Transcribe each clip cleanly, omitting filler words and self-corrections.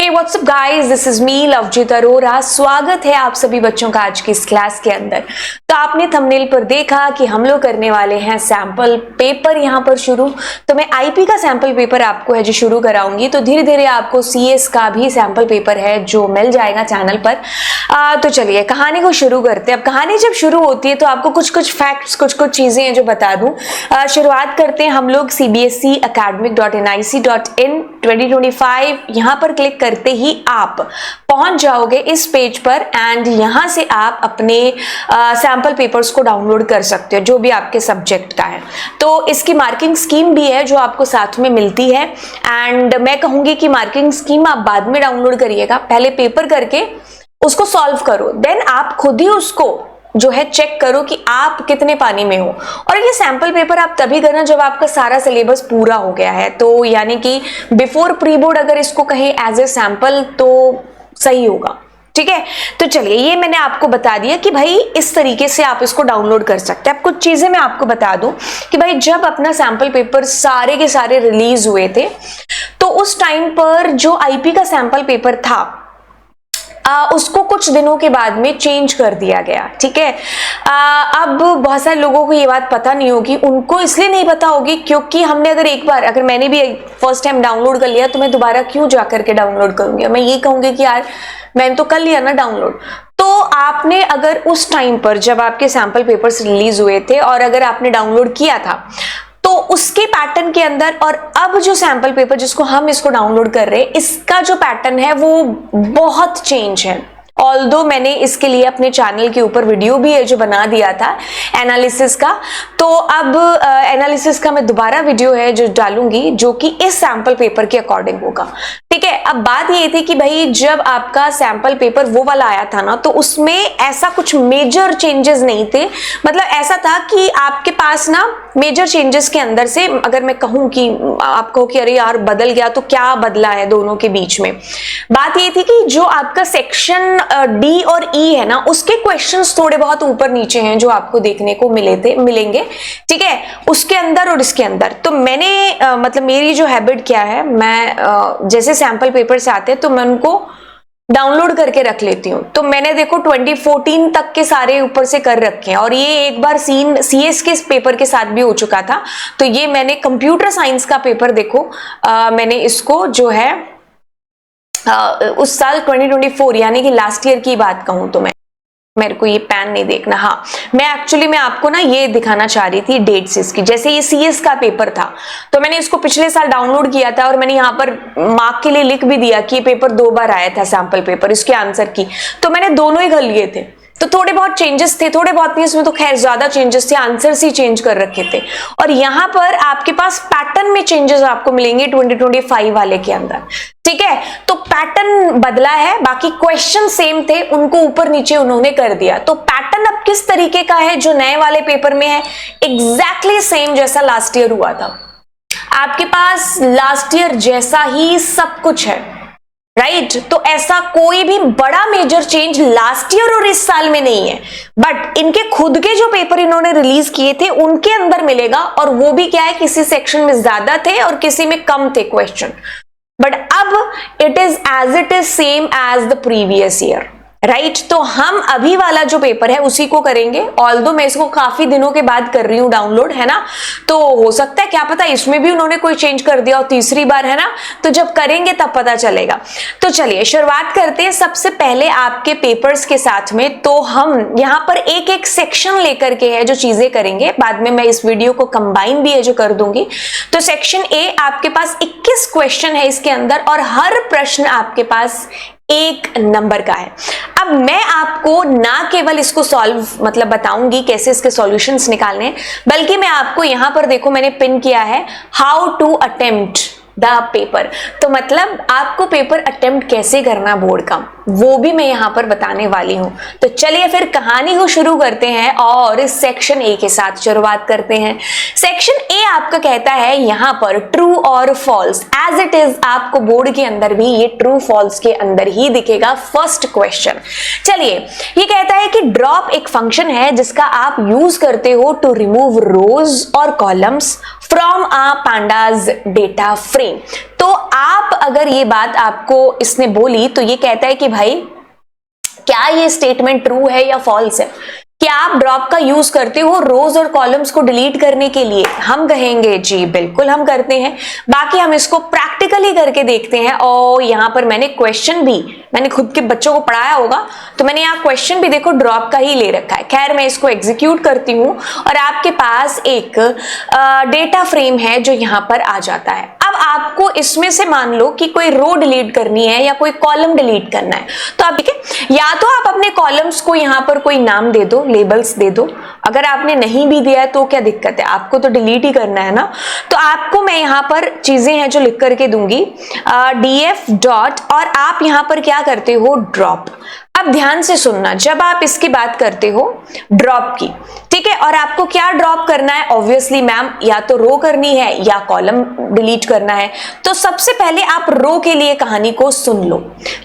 Hey what's up guys, this is me Lovejeet Arora. स्वागत है आप सभी बच्चों का आज की इस क्लास के अंदर। तो आपने थंबनेल पर देखा कि हम लोग करने वाले हैं सैंपल पेपर यहाँ पर शुरू। तो मैं आईपी का सैंपल पेपर आपको है जो शुरू कराऊंगी, तो धीरे धीरे आपको सीएस का भी सैंपल पेपर है जो मिल जाएगा चैनल पर। तो चलिए कहानी को शुरू करते हैं। अब कहानी जब शुरू होती है तो आपको कुछ फैक्ट्स, कुछ चीजें हैं जो बता दूं। शुरुआत करते हैं हम लोग CBSE academic.nic.in 2025। यहाँ पर क्लिक करते ही आप पहुंच जाओगे इस पेज पर एंड यहाँ से आप अपने सैंपल पेपर्स को डाउनलोड कर सकते हो जो भी आपके सब्जेक्ट का है। तो इसकी मार्किंग स्कीम भी है जो आपको साथ में मिलती है एंड मैं कहूंगी कि मार्किंग स्कीम आप बाद में डाउनलोड करिएगा, पहले पेपर करके उसको सॉल्व करो, देन आप खुद ही उसको जो है चेक करो कि आप कितने पानी में हो। और ये सैंपल पेपर आप तभी करना जब आपका सारा सिलेबस पूरा हो गया है, तो यानी कि बिफोर प्री बोर्ड अगर इसको कहें एज ए सैंपल तो सही होगा। ठीक है, तो चलिए ये मैंने आपको बता दिया कि भाई इस तरीके से आप इसको डाउनलोड कर सकते हैं। अब कुछ चीजें मैं आपको बता दूं कि भाई जब अपना सैंपल पेपर सारे के सारे रिलीज हुए थे तो उस टाइम पर जो आईपी का सैंपल पेपर था उसको कुछ दिनों के बाद में चेंज कर दिया गया। ठीक है, अब बहुत सारे लोगों को ये बात पता नहीं होगी, उनको इसलिए नहीं पता होगी क्योंकि हमने अगर मैंने भी फर्स्ट टाइम डाउनलोड कर लिया तो मैं दोबारा क्यों जा करके डाउनलोड करूंगी। मैं ये कहूंगी कि यार मैंने तो कर लिया ना डाउनलोड। तो आपने अगर उस टाइम पर जब आपके सैंपल पेपर्स रिलीज हुए थे और अगर आपने डाउनलोड किया था तो उसके पैटर्न के अंदर और अब जो सैंपल पेपर जिसको हम इसको डाउनलोड कर रहे हैं इसका जो पैटर्न है वो बहुत चेंज है। ऑल्दो मैंने इसके लिए अपने चैनल के ऊपर वीडियो भी है जो बना दिया था एनालिसिस का, तो अब एनालिसिस का मैं दोबारा वीडियो है जो डालूंगी जो कि इस सैंपल पेपर के अकॉर्डिंग होगा। ठीक है, अब बात ये थी कि भाई जब आपका सैंपल पेपर वो वाला आया था ना तो उसमें ऐसा कुछ मेजर चेंजेस नहीं थे। मतलब ऐसा था कि आपके पास ना मेजर चेंजेस के अंदर से अगर मैं कहूं कि आप कहो कि अरे यार बदल गया तो क्या बदला है दोनों के बीच में, बात ये थी कि जो आपका सेक्शन डी और ई है ना उसके क्वेश्चंस थोड़े बहुत ऊपर नीचे हैं जो आपको देखने को मिलेंगे। ठीक है, उसके अंदर और इसके अंदर। तो मैंने मतलब मेरी जो हैबिट क्या है, मैं जैसे सैंपल पेपर से आते हैं तो मैं उनको डाउनलोड करके रख लेती हूँ। तो मैंने देखो 2014 तक के सारे ऊपर से कर रखे हैं और ये एक बार सीएस के पेपर के साथ भी हो चुका था। तो ये मैंने कंप्यूटर साइंस का पेपर देखो मैंने इसको जो है उस साल 2024 यानी कि लास्ट ईयर की बात कहूं तो मेरे को ये पेन नहीं देखना, हाँ मैं आपको ना ये दिखाना चाह रही थी डेट्स इसकी। जैसे ये सीएस का पेपर था तो मैंने इसको पिछले साल डाउनलोड किया था और मैंने यहाँ पर मार्क के लिए लिख भी दिया कि ये पेपर 2 बार आया था सैंपल पेपर इसके आंसर की। तो मैंने दोनों ही कर लिए थे, तो थोड़े बहुत चेंजेस थे, थोड़े बहुत नहीं, इसमें तो खैर ज्यादा चेंजेस थे, आंसर्स ही चेंज कर रखे थे। और यहाँ पर आपके पास पैटर्न में चेंजेस आपको मिलेंगे 2025 वाले के अंदर। ठीक है, तो पैटर्न बदला है, बाकी क्वेश्चन सेम थे, उनको ऊपर नीचे उन्होंने कर दिया। तो पैटर्न अब किस तरीके का है जो नए वाले पेपर में है, एग्जैक्टली सेम जैसा लास्ट ईयर हुआ था। आपके पास लास्ट ईयर जैसा ही सब कुछ है, राइट? तो ऐसा कोई भी बड़ा मेजर चेंज लास्ट ईयर और इस साल में नहीं है, बट इनके खुद के जो पेपर इन्होंने रिलीज किए थे उनके अंदर मिलेगा। और वो भी क्या है, किसी सेक्शन में ज्यादा थे और किसी में कम थे क्वेश्चन, बट अब it is same as the previous year, right? तो हम अभी वाला जो पेपर है उसी को करेंगे। ऑल्दो मैं इसको काफी दिनों के बाद कर रही हूँ डाउनलोड, है ना, तो हो सकता है क्या पता इसमें भी उन्होंने कोई चेंज कर दिया और तीसरी बार, है ना, तो जब करेंगे तब पता चलेगा। तो चलिए शुरुआत करते हैं सबसे पहले आपके पेपर्स के साथ में। तो हम यहाँ पर एक एक सेक्शन लेकर के है जो चीजें करेंगे, बाद में मैं इस वीडियो को कंबाइन भी है जो कर दूंगी। तो सेक्शन ए आपके पास 21 क्वेश्चन है इसके अंदर और हर प्रश्न आपके पास 1 नंबर का है। अब मैं आपको ना केवल इसको सॉल्व मतलब बताऊंगी कैसे इसके सॉल्यूशंस निकालने हैं, बल्कि मैं आपको यहां पर देखो मैंने पिन किया है how to attempt the paper. तो मतलब आपको पेपर अटेम्प्ट कैसे करना बोर्ड का, वो भी मैं यहाँ पर बताने वाली हूँ। तो चलिए फिर कहानी को शुरू करते हैं और सेक्शन ए के साथ शुरुआत करते हैं। सेक्शन ए आपका कहता है यहाँ पर ट्रू और फॉल्स, एज इट इज आपको बोर्ड के अंदर भी ये ट्रू फॉल्स के अंदर ही दिखेगा फर्स्ट क्वेश्चन। चलिए, ये कहता है कि ड्रॉप एक फंक्शन है जिसका आप यूज करते हो टू रिमूव रोज और columns from a pandas data frame. तो आप अगर ये बात आपको इसने बोली तो ये कहता है कि भाई क्या ये स्टेटमेंट ट्रू है या फॉल्स है, क्या आप ड्रॉप का यूज करते हो रोज और कॉलम्स को डिलीट करने के लिए? हम कहेंगे जी बिल्कुल हम करते हैं। बाकी हम इसको प्रैक्टिकली करके देखते हैं। और यहाँ पर मैंने क्वेश्चन भी, मैंने खुद के बच्चों को पढ़ाया होगा तो मैंने यहाँ क्वेश्चन भी देखो ड्रॉप का ही ले रखा है। खैर मैं इसको एग्जीक्यूट करती हूँ और आपके पास एक डेटा फ्रेम है जो यहाँ पर आ जाता है। अब आपको इसमें से मान लो कि कोई रो डिलीट करनी है या कोई कॉलम डिलीट करना है, तो आप ठीक है, या तो आप अपने कॉलम्स को यहाँ पर कोई नाम दे दो, लेबल्स दे दो। अगर आपने नहीं भी दिया है तो क्या दिक्कत है, आपको तो डिलीट ही करना है ना। तो आपको मैं यहाँ पर चीजें हैं जो लिख करके दूंगी, df डॉट, और आप यहाँ पर क्या करते हो, ड्रॉप। अब ध्यान से सुनना, जब आप इसकी बात करते हो ड्रॉप की, ठीक है, और आपको क्या ड्रॉप करना है, ऑब्वियसली मैम या तो रो करनी है या कॉलम डिलीट करना है। तो सबसे पहले आप रो के लिए कहानी को सुन लो,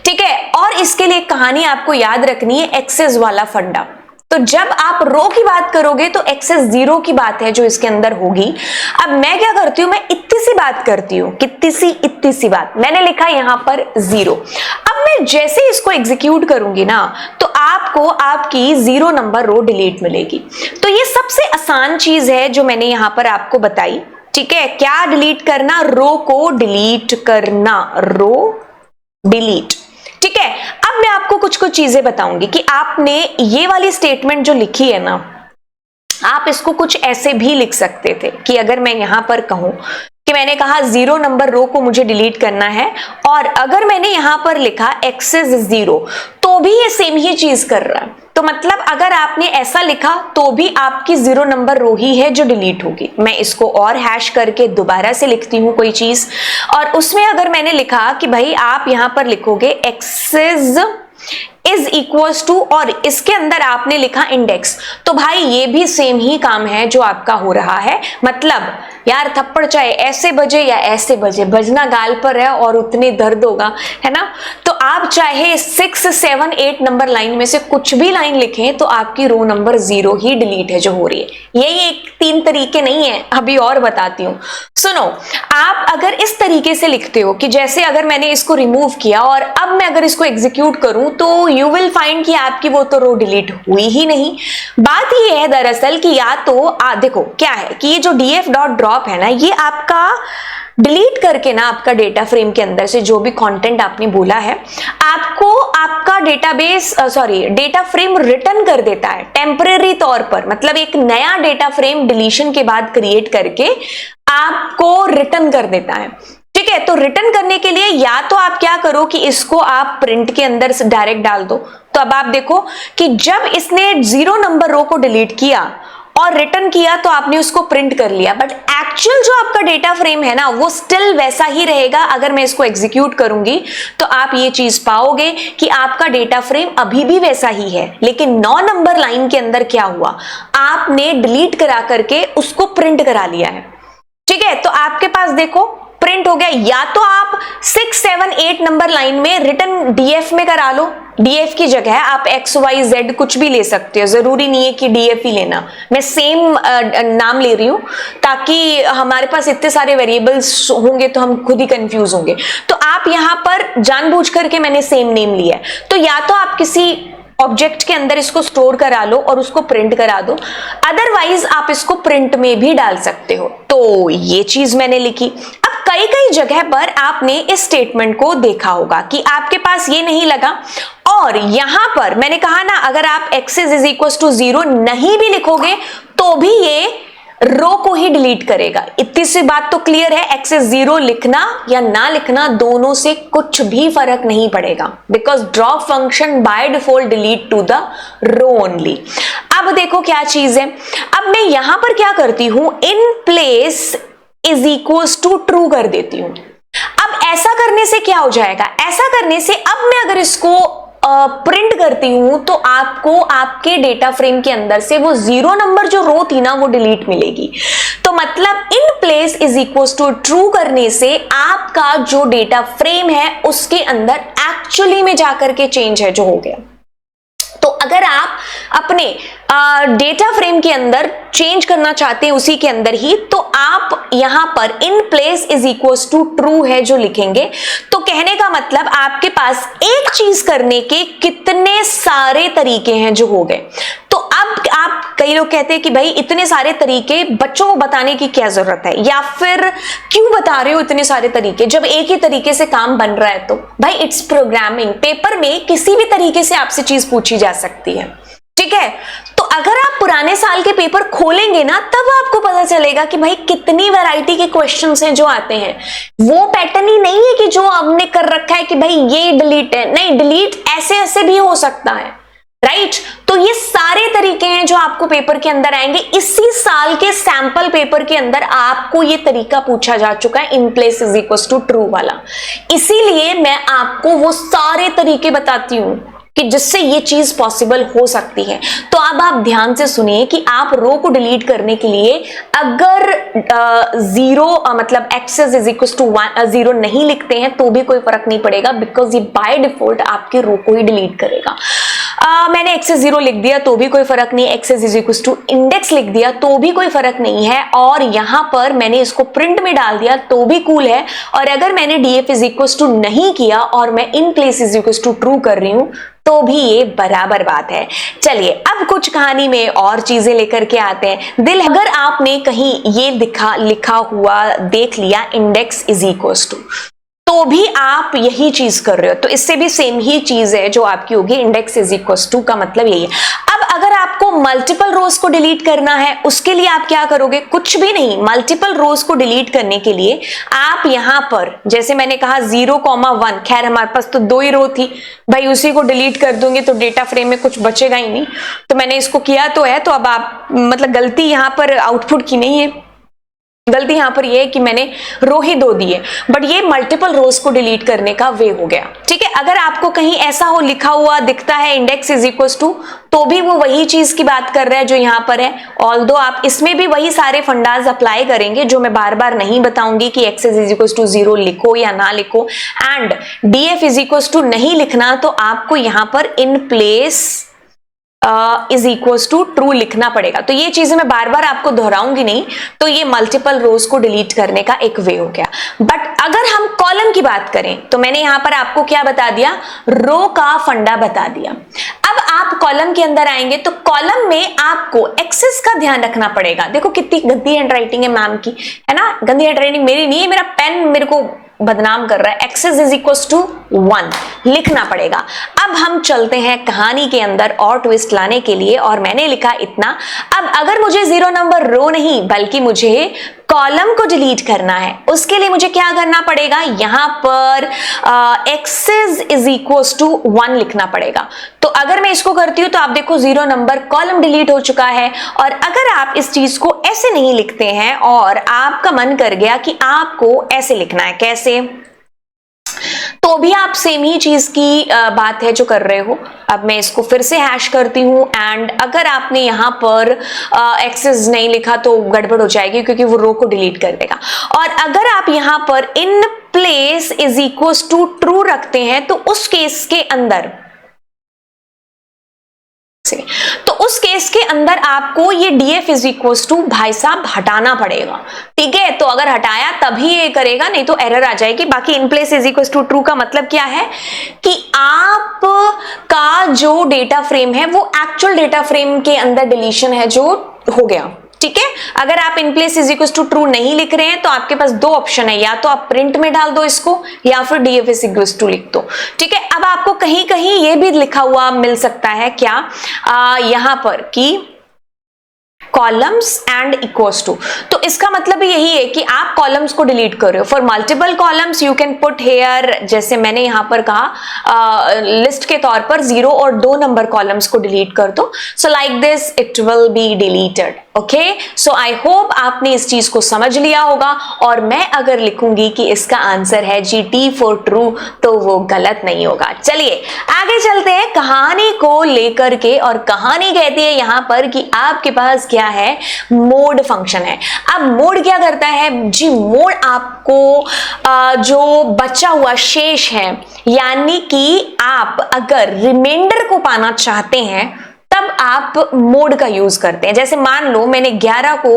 ठीक है, और इसके लिए कहानी आपको याद रखनी है एक्सेस वाला फंडा। तो जब आप रो की बात करोगे तो एक्सेस 0 की बात है जो इसके अंदर होगी। अब मैं क्या करती हूं, मैं इतनी सी बात करती हूं, इतनी सी बात मैंने लिखा यहां पर 0। अब मैं जैसे इसको एग्जीक्यूट करूंगी ना तो आपको आपकी 0 नंबर रो डिलीट मिलेगी। तो ये सबसे आसान चीज है जो मैंने यहां पर आपको बताई, ठीक है। क्या डिलीट करना, रो को डिलीट करना, रो डिलीट, ठीक है। अब मैं आपको कुछ चीजें बताऊंगी कि आपने ये वाली स्टेटमेंट जो लिखी है ना, आप इसको कुछ ऐसे भी लिख सकते थे कि अगर मैं यहां पर कहूं कि मैंने कहा 0 नंबर रो को मुझे डिलीट करना है, और अगर मैंने यहां पर लिखा एक्सेस 0 तो भी ये सेम ही चीज कर रहा है। तो मतलब अगर आपने ऐसा लिखा तो भी आपकी 0 नंबर रो ही है जो डिलीट होगी। मैं इसको और हैश करके दोबारा से लिखती हूं कोई चीज, और उसमें अगर मैंने लिखा कि भाई आप यहां पर लिखोगे एक्सेस इज इक्वल्स टू, और इसके अंदर आपने लिखा इंडेक्स, तो भाई ये भी सेम ही काम है जो आपका हो रहा है। मतलब यार थप्पड़ चाहे ऐसे बजे या ऐसे बजे, बजना गाल पर है और उतने दर्द होगा, है ना। तो आप चाहे 6, 7, 8 नंबर लाइन में से कुछ भी लाइन लिखें तो आपकी रो नंबर 0 ही डिलीट है जो हो रही है। यही एक 3 तरीके नहीं है, अभी और बताती हूँ। सुनो, आप अगर इस तरीके से लिखते हो कि जैसे अगर मैंने इसको रिमूव किया और अब मैं अगर इसको एग्जीक्यूट करूं तो यू विल फाइंड कि आपकी वो तो रो डिलीट हुई ही नहीं। बात ये है दरअसल कि या तो देखो क्या है कि ये जो df डॉट ड्रॉप है ना, ये आपका डिलीट करके ना आपका डेटा फ्रेम के अंदर से जो भी कंटेंट आपने बोला है आपको आपका डेटा फ्रेम रिटर्न कर देता है टेम्परेरी तौर पर। मतलब एक नया डेटा फ्रेम डिलीशन के बाद क्रिएट करके आपको रिटर्न कर देता है, ठीक है। तो रिटर्न करने के लिए या तो आप क्या करो कि इसको आप प्रिंट के अंदर से डायरेक्ट डाल दो। तो अब आप देखो कि जब इसने 0 नंबर रो को डिलीट किया और रिटर्न किया तो आपने उसको प्रिंट कर लिया, बट एक्चुअल जो आपका डेटा फ्रेम है ना वो स्टिल वैसा ही रहेगा। अगर मैं इसको एग्जीक्यूट करूंगी तो आप ये चीज पाओगे कि आपका डेटा फ्रेम अभी भी वैसा ही है, लेकिन 9 नंबर लाइन के अंदर क्या हुआ, आपने डिलीट करा करके उसको प्रिंट करा लिया है, ठीक है। तो आपके पास देखो प्रिंट हो गया। या तो आप 6, 7, 8 नंबर लाइन में रिटर्न डीएफ में करा लो, डीएफ की जगह आप एक्स वाई जेड कुछ भी ले सकते हो, जरूरी नहीं है कि डीएफ ही लेना। मैं सेम नाम ले रही हूं ताकि हमारे पास इतने सारे वेरिएबल्स होंगे तो हम खुद ही कंफ्यूज होंगे। तो आप यहां पर जानबूझ करके मैंने सेम नेम लिया है। तो या तो आप किसी ऑब्जेक्ट के अंदर इसको स्टोर करा लो और उसको प्रिंट करा दो, अदरवाइज आप इसको प्रिंट में भी डाल सकते हो। तो ये चीज मैंने लिखी। अब कई जगह पर आपने इस स्टेटमेंट को देखा होगा कि आपके पास ये नहीं लगा, और यहां पर मैंने कहा ना अगर आप एक्सेस इज इक्वल टू 0 नहीं भी लिखोगे तो भी ये रो को ही डिलीट करेगा। इतनी सी बात तो क्लियर है, एक्सेस 0 लिखना या ना लिखना दोनों से कुछ भी फर्क नहीं पड़ेगा, because drop function by default delete to the row only. अब देखो क्या चीज है, अब मैं यहां पर क्या करती हूं, in place is equals to true कर देती हूं। अब ऐसा करने से क्या हो जाएगा, ऐसा करने से अब मैं अगर इसको प्रिंट करती हूं तो आपको आपके डेटा फ्रेम के अंदर से वो 0 नंबर जो रो थी ना वो डिलीट मिलेगी। तो मतलब in place is equal to true करने से आपका जो डेटा फ्रेम है उसके अंदर एक्चुअली में जाकर के चेंज है जो हो गया। तो अगर आप अपने डेटा फ्रेम के अंदर चेंज करना चाहते हैं उसी के अंदर ही, तो आप यहां पर in place is equal to true है जो लिखेंगे। तो कहने का मतलब आपके पास एक चीज करने के कितने सारे तरीके हैं जो हो गए। तो अब आप, कई लोग कहते हैं कि भाई इतने सारे तरीके बच्चों को बताने की क्या जरूरत है, या फिर क्यों बता रहे हो इतने सारे तरीके जब एक ही तरीके से काम बन रहा है। तो भाई इट्स प्रोग्रामिंग, पेपर में किसी भी तरीके से आपसे चीज पूछी जा सकती है, ठीक है। तो अगर आप पुराने साल के पेपर खोलेंगे ना तब आपको पता चलेगा कि भाई कितनी वैरायटी के क्वेश्चंस हैं जो आते हैं। वो पैटर्न ही नहीं है कि जो हमने कर रखा है कि भाई ये डिलीट है, नहीं, डिलीट ऐसे ऐसे भी हो सकता है, राइट। तो ये सारे तरीके हैं जो आपको पेपर के अंदर आएंगे। इसी साल के सैंपल पेपर के अंदर आपको ये तरीका पूछा जा चुका है, in place is equal to true वाला। इसीलिए मैं आपको वो सारे तरीके बताती हूं कि जिससे ये चीज पॉसिबल हो सकती है। तो अब आप ध्यान से सुनिए कि आप रो को डिलीट करने के लिए अगर मतलब एक्सेस इज इक्वल टू 0 नहीं लिखते हैं तो भी कोई फर्क नहीं पड़ेगा, बिकॉज ये बाय डिफॉल्ट आपके रो को ही डिलीट करेगा। मैंने एक्सेस 0 लिख दिया तो भी कोई फर्क नहीं, axis is equal to index लिख दिया तो भी कोई फर्क नहीं है, और यहां पर मैंने इसको प्रिंट में डाल दिया तो भी कूल है। और अगर मैंने डीएफ इज इक्वल टू नहीं किया और मैं in place is equal to true कर रही हूं तो भी ये बराबर बात है। चलिए अब कुछ कहानी में और चीजें लेकर के आते हैं। दिल, अगर आपने कहीं ये लिखा हुआ देख लिया इंडेक्स इज इक्वल टू, तो भी आप यही चीज कर रहे हो, तो इससे भी सेम ही चीज है जो आपकी होगी, इंडेक्स इज इक्वल टू का मतलब यही है। अब अगर आपको मल्टीपल रोज को डिलीट करना है उसके लिए आप क्या करोगे, कुछ भी नहीं। मल्टीपल रोज को डिलीट करने के लिए आप यहां पर, जैसे मैंने कहा 0,1, खैर हमारे पास तो 2 ही रो थी भाई, उसी को डिलीट कर दूंगी तो डेटा फ्रेम में कुछ बचेगा ही नहीं, तो मैंने इसको किया तो है। तो अब आप, मतलब गलती यहां पर आउटपुट की नहीं है, गलती यहां पर यह है कि मैंने रो ही 2 दिए, बट ये मल्टीपल रोज को डिलीट करने का वे हो गया, ठीक है। अगर आपको कहीं ऐसा हो लिखा हुआ दिखता है इंडेक्स इज इक्वल टू, तो भी वो वही चीज की बात कर रहा है जो यहां पर है। ऑल्दो आप इसमें भी वही सारे फंडाज अप्लाई करेंगे जो मैं बार बार नहीं बताऊंगी कि एक्सेस इज इक्वल टू 0 लिखो या ना लिखो, and DF is equal to नहीं लिखना, तो आपको यहां पर in place is equal to true लिखना पड़ेगा। तो ये चीजें मैं बार बार आपको दोहराऊंगी नहीं, तो ये मल्टीपल रोज को डिलीट करने का एक वे हो गया। बट अगर हम कॉलम की बात करें तो मैंने यहां पर आपको क्या बता दिया, रो का फंडा बता दिया। अब आप कॉलम के अंदर आएंगे तो कॉलम में आपको एक्सेस का ध्यान रखना पड़ेगा। देखो कितनी गंदी हैंडराइटिंग है मैम की, है ना। गंदी हैंडराइटिंग मेरी नहीं है, मेरा पेन मेरे को बदनाम कर रहा है। एक्सेस इज इक्वल टू 1 लिखना पड़ेगा। अब हम चलते हैं कहानी के अंदर और ट्विस्ट लाने के लिए, और मैंने लिखा इतना। अब अगर मुझे 0 नंबर रो नहीं बल्कि मुझे कॉलम को डिलीट करना है, उसके लिए मुझे क्या करना पड़ेगा, यहां पर एक्सेस इज इक्वल टू 1 लिखना पड़ेगा। तो अगर मैं इसको करती हूं तो आप देखो 0 नंबर कॉलम डिलीट हो चुका है। और अगर आप इस चीज को ऐसे नहीं लिखते हैं और आपका मन कर गया कि आपको ऐसे लिखना है, कैसे, तो भी आप सेम ही चीज की बात है जो कर रहे हो। अब मैं इसको फिर से हैश करती हूं, एंड अगर आपने यहां पर एक्सेस नहीं लिखा तो गड़बड़ हो जाएगी क्योंकि वो रो को डिलीट कर देगा। और अगर आप यहां पर in place is equal to true रखते हैं तो उस केस के अंदर, तो उस केस के अंदर आपको ये डीएफ इज इक्वल टू भाई साहब हटाना पड़ेगा, ठीक है। तो अगर हटाया तभी ये करेगा, नहीं तो एरर आ जाएगी। बाकी in place is equal to true का मतलब क्या है कि आप का जो डेटा फ्रेम है वो एक्चुअल डेटा फ्रेम के अंदर डिलीशन है जो हो गया, ठीक है। अगर आप in place is equal to true नहीं लिख रहे हैं तो आपके पास 2 ऑप्शन है, या तो आप प्रिंट में डाल दो इसको या फिर डीएफ इज इक्वल टू लिख दो, ठीक है। अब आपको कहीं कहीं ये भी लिखा हुआ मिल सकता है क्या, यहां पर कि कॉलम्स एंड इक्वल्स टू, तो इसका मतलब यही है कि आप कॉलम्स को डिलीट कर रहे हो। For multiple columns you can put here, जैसे मैंने यहां पर कहा लिस्ट के तौर पर 0 और 2 नंबर कॉलम्स को डिलीट कर दो। सो like this it will be deleted. Okay, so I hope आपने इस चीज को समझ लिया होगा। और मैं अगर लिखूंगी कि इसका आंसर है जी टी फॉर ट्रू, तो वो गलत नहीं होगा। चलिए आगे चलते हैं कहानी को लेकर के। और कहानी कहती है यहां पर कि आपके पास क्या है, मोड फंक्शन है। अब मोड क्या करता है जी, मोड आपको जो बचा हुआ शेष है, यानी कि आप अगर रिमाइंडर को पाना चाहते हैं तब आप मोड का यूज करते हैं। जैसे मान लो मैंने 11 को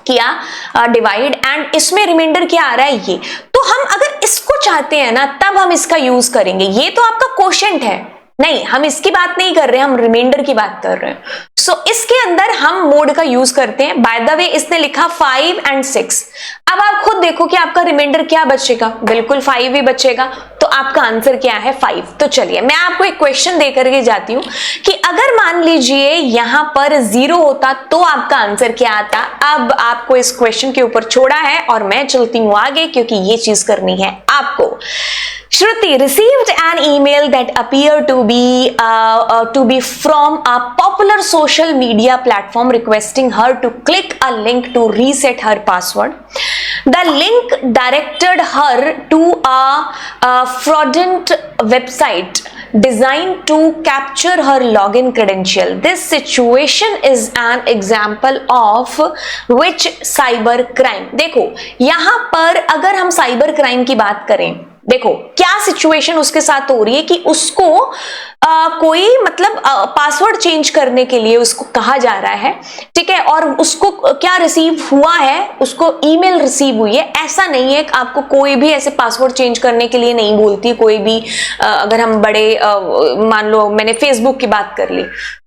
किया डिवाइड एंड इसमें रिमाइंडर क्या आ रहा है ये, तो हम अगर इसको चाहते हैं ना तब हम इसका यूज करेंगे। ये तो आपका क्वोशिएंट है, नहीं हम इसकी बात नहीं कर रहे हैं, हम रिमाइंडर की बात कर रहे हैं। सो इसके अंदर हम मोड का यूज करते हैं। बाय द वे इसने लिखा 5 and 6। अब आप खुद देखो कि आपका रिमाइंडर क्या बचेगा, बिल्कुल 5 ही बचेगा। तो आपका आंसर क्या है, 5। तो चलिए मैं आपको एक क्वेश्चन दे करके जाती हूं कि अगर मान लीजिए यहां पर 0 होता तो आपका आंसर क्या आता। अब आपको इस क्वेश्चन के ऊपर छोड़ा है और मैं चलती हूं आगे, क्योंकि ये चीज करनी है आपको। Shruti received an email that appeared to be from a popular social media platform requesting her to click a link to reset her password. The link directed her to a fraudulent website designed to capture her login credential. This situation is an example of which cyber crime? देखो यहां पर अगर हम cyber crime की बात करें, देखो क्या सिचुएशन उसके साथ हो रही है कि उसको कोई मतलब पासवर्ड चेंज करने के लिए उसको कहा जा रहा है, ठीक है, और उसको क्या रिसीव हुआ है, उसको ईमेल रिसीव हुई है। ऐसा नहीं है कि आपको कोई भी ऐसे पासवर्ड चेंज करने के लिए नहीं बोलती कोई भी। अगर हम बड़े मान लो मैंने फेसबुक की बात कर ली,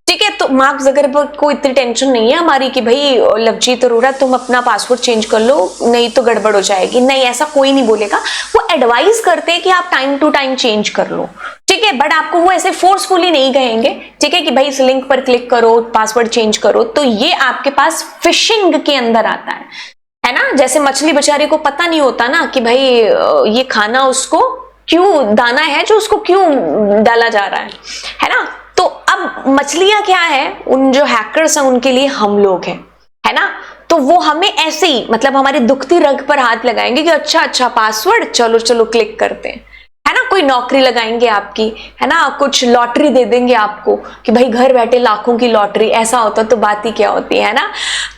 ठीक है, तो मार्क ज़करबर्ग को इतनी टेंशन नहीं है हमारी कि भाई लवजीत अरोरा तुम अपना पासवर्ड चेंज कर लो, नहीं तो गड़बड़ हो जाएगी। नहीं, ऐसा कोई नहीं बोलेगा। वो एडवाइस करते हैं कि आप टाइम टू टाइम चेंज कर लो, ठीक है, बट आपको वो ऐसे फोर्सफुली नहीं कहेंगे, ठीक है, कि भाई इस लिंक पर क्लिक करो, पासवर्ड चेंज करो। तो ये आपके पास फिशिंग के अंदर आता है ना। जैसे मछली बेचारे को पता नहीं होता ना कि भाई ये खाना उसको क्यों, दाना है जो उसको क्यों डाला जा रहा है ना। तो अब मछलियां क्या है, उन जो हैकर्स हैं उनके लिए हम लोग हैं, है ना। तो वो हमें ऐसे ही मतलब हमारी दुखती रग पर हाथ लगाएंगे कि अच्छा पासवर्ड, चलो चलो क्लिक करते हैं, है ना। कोई नौकरी लगाएंगे आपकी, है ना, कुछ लॉटरी दे देंगे आपको कि भाई घर बैठे लाखों की लॉटरी। ऐसा होता तो बात ही क्या होती है ना।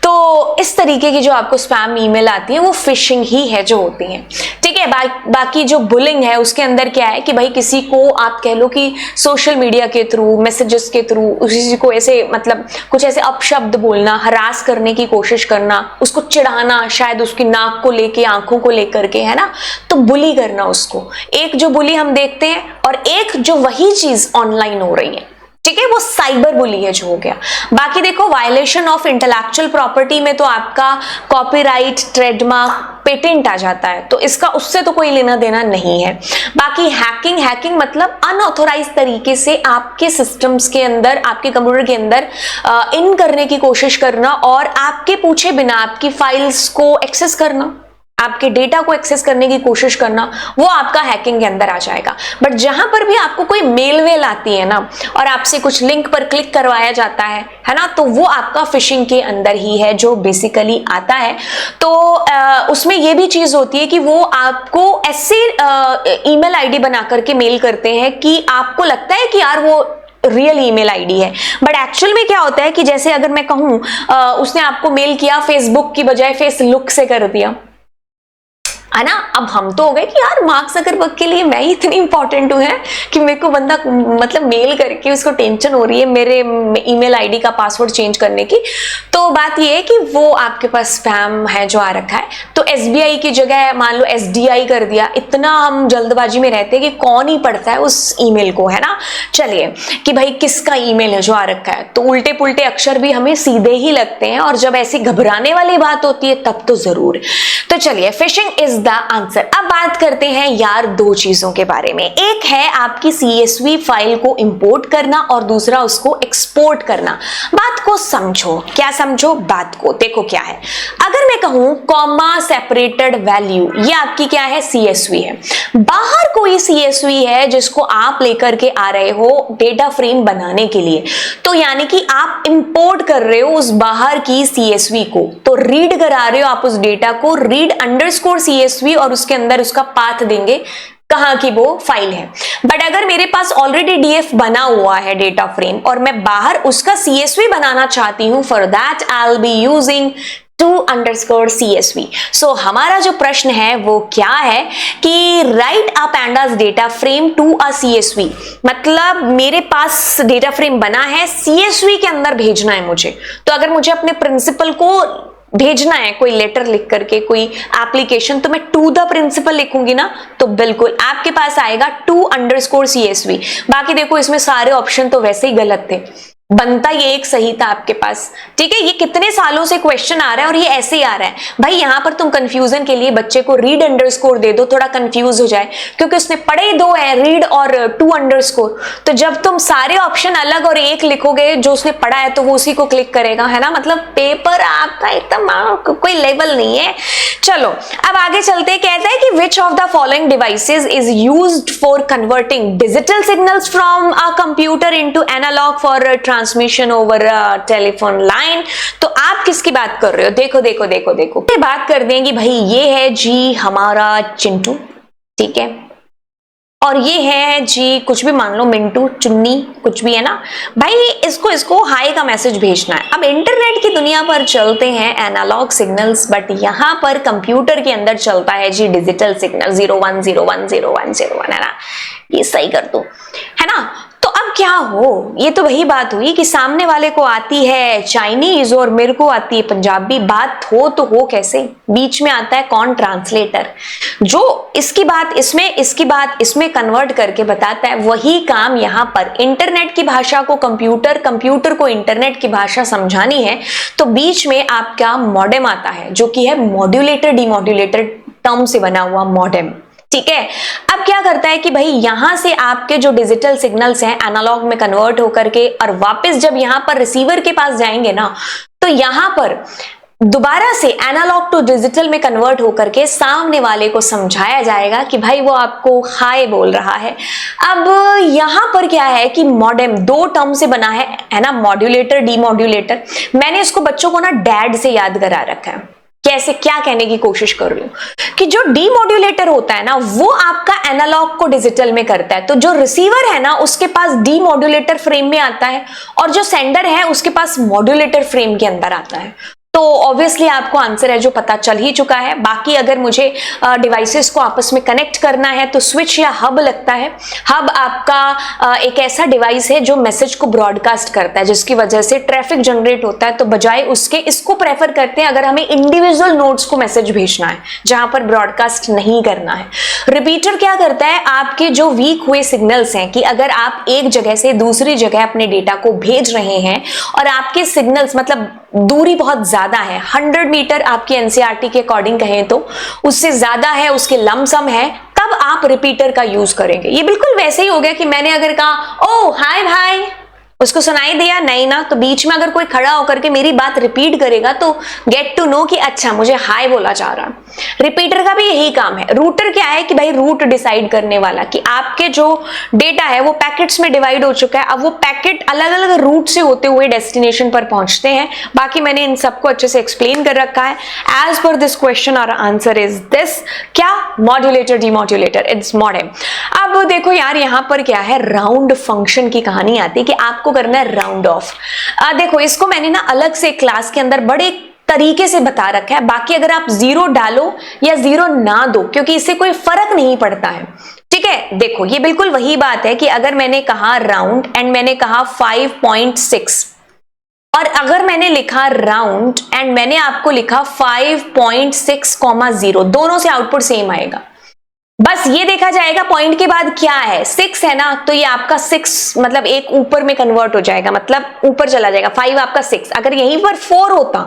तो इस तरीके की जो आपको स्पैम ईमेल आती है वो फिशिंग ही है जो होती है, ठीक है। बाकी जो बुलिंग है उसके अंदर क्या है कि भाई किसी को आप कह लो कि सोशल मीडिया के थ्रू, मैसेजेस के थ्रू किसी को ऐसे मतलब कुछ ऐसे अपशब्द बोलना, हरास करने की कोशिश करना, उसको चिढ़ाना, शायद उसकी नाक को लेके, आंखों को लेकर के, है ना, तो बुली करना उसको। एक जो बुली हम देखते हैं और एक जो वही चीज ऑनलाइन हो रही है, ठीक है, वो साइबर बुली है जो हो गया। बाकी देखो वायलेशन ऑफ इंटेलेक्चुअल प्रॉपर्टी में तो आपका कॉपीराइट, ट्रेडमार्क, पेटेंट आ जाता है, तो इसका उससे तो कोई लेना देना नहीं है। बाकी हैकिंग मतलब अनऑथोराइज तरीके से आपके सिस्टम्स के अंदर, आपके कंप्यूटर के अंदर इन करने की कोशिश करना और आपके पूछे बिना आपकी फाइल्स को एक्सेस करना, आपके डेटा को एक्सेस करने की कोशिश करना, वो आपका हैकिंग के अंदर आ जाएगा। बट जहां पर भी आपको कोई मेल वेल आती है ना और आपसे कुछ लिंक पर क्लिक करवाया जाता है ना, तो वो आपका फिशिंग के अंदर ही है जो बेसिकली आता है। तो उसमें ये भी चीज होती है कि वो आपको ऐसे ईमेल आईडी बना करके मेल करते हैं कि आपको लगता है कि यार वो रियल ईमेल आईडी है, बट एक्चुअल में क्या होता है कि जैसे अगर मैं कहूं उसने आपको मेल किया फेसबुक की बजाय फेसलुक से कर दिया, है ना। अब हम तो हो गए कि यार मार्क ज़करबर्ग के लिए मैं ही इतनी इंपॉर्टेंट हूं है कि मेरे को बंदा मतलब मेल करके उसको टेंशन हो रही है मेरे ईमेल आईडी का पासवर्ड चेंज करने की। तो बात ये है कि वो आपके पास स्पैम है जो आ रखा है। तो एसबीआई की जगह मान लो एसडीआई कर दिया। इतना हम जल्दबाजी में रहते हैं कि कौन ही पढ़ता है उस ईमेल को, है ना। चलिए कि भाई किसका ईमेल है जो आ रखा है, तो उल्टे पुल्टे अक्षर भी हमें सीधे ही लगते हैं और जब ऐसी घबराने वाली बात होती है तब तो जरूर। तो चलिए, फिशिंग इज द आंसर। अब बात करते हैं यार दो चीजों के बारे में, एक है आपकी CSV फाइल को इंपोर्ट करना और दूसरा उसको एक्सपोर्ट करना। बात को समझो, क्या समझो बात को, देखो क्या है। अगर मैं कहूं कॉमा सेपरेटेड वैल्यू, ये आपकी क्या है, CSV है। बाहर कोई CSV है जिसको आप लेकर के आ रहे हो डेटा फ्रेम बनाने के लिए, तो यानी कि आप इंपोर्ट कर रहे हो उस बाहर की CSV को, तो रीड करा रहे हो आप उस डेटा को, रीड अंडरस्कोर CSV, और उसके अंदर उसका पाथ देंगे कहां की वो फाइल है। बट अगर मेरे पास ऑलरेडी DF बना हुआ है डेटा फ्रेम और मैं बाहर उसका CSV बनाना चाहती हूं, for that I will be using to_CSV। सो हमारा जो प्रश्न है वो क्या है कि write a pandas data frame to a CSV, मतलब मेरे पास डेटा फ्रेम बना है, CSV के अंदर भेजना है मुझे। तो अगर मुझे अपने प्रिंसिपल को भेजना है कोई लेटर लिख करके, कोई एप्लीकेशन, तो मैं टू द प्रिंसिपल लिखूंगी ना, तो बिल्कुल आपके पास आएगा to_CSV। बाकी देखो इसमें सारे ऑप्शन तो वैसे ही गलत थे, बनता ये एक सही था आपके पास, ठीक है। ये कितने सालों से क्वेश्चन आ रहा है और ये ऐसे ही आ रहा है भाई। यहां पर तुम कंफ्यूजन के लिए बच्चे को रीड अंडरस्कोर दे दो, थोड़ा कंफ्यूज हो जाए, क्योंकि उसने पढ़े दो है, रीड और टू अंडरस्कोर। तो जब तुम सारे ऑप्शन अलग और एक लिखोगे जो उसने पढ़ा है, तो वो उसी को क्लिक करेगा, है ना। मतलब पेपर आपका एकदम कोई लेवल नहीं है। चलो अब आगे चलते, कहता है कि which of the following devices is used for converting digital signals from a computer into analog for transmission over telephone line. तो आप किसकी बात कर रहे हो, देखो देखो देखो देखो, बात कर देंगे भाई, ये है जी हमारा चिंटू, ठीक है, और ये है जी कुछ भी मान लो, मिंटू, चुन्नी, कुछ भी है ना भाई। इसको हाई का मैसेज भेजना है। अब इंटरनेट की दुनिया पर चलते हैं एनालॉग सिग्नल्स, बट यहां पर कंप्यूटर के अंदर चलता है जी डिजिटल सिग्नल, 01010101, है ना, ये सही कर दो, है ना। तो अब क्या हो, ये तो वही बात हुई कि सामने वाले को आती है चाइनीज और मेरे को आती है पंजाबी। बात हो तो हो कैसे, बीच में आता है कौन, ट्रांसलेटर, जो इसकी बात इसमें, इसकी बात इसमें कन्वर्ट करके बताता है। वही काम यहाँ पर इंटरनेट की भाषा को कंप्यूटर, कंप्यूटर को इंटरनेट की भाषा समझानी है, तो बीच में आपका मॉडेम आता है, जो कि है मॉड्यूलेटर डीमॉड्यूलेटर टर्म से बना हुआ मॉडेम, ठीक है। अब क्या करता है कि भाई यहां से आपके जो डिजिटल सिग्नल्स हैं एनालॉग में कन्वर्ट होकर के, और वापस जब यहां पर रिसीवर के पास जाएंगे ना, तो यहां पर दोबारा से एनालॉग टू डिजिटल में कन्वर्ट होकर के सामने वाले को समझाया जाएगा कि भाई वो आपको हाय बोल रहा है। अब यहां पर क्या है कि मॉडेम दो टर्म से बना है ना, मॉड्यूलेटर डीमॉड्यूलेटर। मैंने इसको बच्चों को ना डैड से याद करा रखा है। कैसे, क्या कहने की कोशिश कर रही हूं कि जो डीमॉड्यूलेटर होता है ना, वो आपका एनालॉग को डिजिटल में करता है, तो जो रिसीवर है ना उसके पास डीमॉड्यूलेटर फ्रेम में आता है, और जो सेंडर है उसके पास मॉड्यूलेटर फ्रेम के अंदर आता है। तो ऑब्वियसली आपको आंसर है जो पता चल ही चुका है। बाकी अगर मुझे डिवाइसेस को आपस में कनेक्ट करना है तो स्विच या हब लगता है। हब आपका एक ऐसा डिवाइस है जो मैसेज को ब्रॉडकास्ट करता है, जिसकी वजह से ट्रैफिक जनरेट होता है। तो बजाय उसके इसको प्रेफर करते हैं अगर हमें इंडिविजुअल नोड्स को मैसेज भेजना है जहां पर ब्रॉडकास्ट नहीं करना है। रिपीटर क्या करता है, आपके जो वीक हुए सिग्नल्स हैं कि अगर आप एक जगह से दूसरी जगह अपने डेटा को भेज रहे हैं और आपके सिग्नल्स मतलब दूरी बहुत ज्यादा है, 100 मीटर आपकी एनसीईआरटी के अकॉर्डिंग कहें तो उससे ज्यादा है, उसके लमसम है, तब आप रिपीटर का यूज करेंगे। ये बिल्कुल वैसे ही हो गया कि मैंने अगर कहा ओ हाय भाई, उसको सुनाई दिया नहीं ना, तो बीच में अगर कोई खड़ा होकर के मेरी बात रिपीट करेगा तो गेट टू नो कि अच्छा मुझे हाय बोला जा रहा। रिपीटर का भी यही काम है। रूटर क्या है कि भाई रूट डिसाइड करने वाला कि आपके जो डेटा है वो पैकेट्स में डिवाइड हो चुका है, अब वो पैकेट अलग अलग रूट से होते हुए डेस्टिनेशन पर पहुंचते हैं। बाकी मैंने इन सबको अच्छे से एक्सप्लेन कर रखा है। एज पर दिस क्वेश्चन और आंसर इज दिस, क्या, मॉड्यूलेटर डीमॉड्यूलेटर, इट्स मॉडेम। अब देखो यार यहाँ पर क्या है, राउंड फंक्शन की कहानी आती है कि आपको करना है राउंड ऑफ। देखो इसको मैंने ना अलग से क्लास के अंदर बड़े तरीके से बता रखा है। बाकी अगर आप जीरो डालो या जीरो ना दो, क्योंकि इससे कोई फर्क नहीं पड़ता है, ठीक है। देखो ये बिल्कुल वही बात है कि अगर मैंने कहा राउंड एंड मैंने कहा 5.6, और अगर मैंने लिखा राउंड एंड मैंने आपको लिखा 5.6,0, दोनों से आउटपुट सेम आएगा। बस ये देखा जाएगा पॉइंट के बाद क्या है, 6 है ना, तो ये आपका 6 मतलब एक ऊपर में कन्वर्ट हो जाएगा, मतलब ऊपर चला जाएगा। 5 आपका 6, अगर यहीं पर 4 होता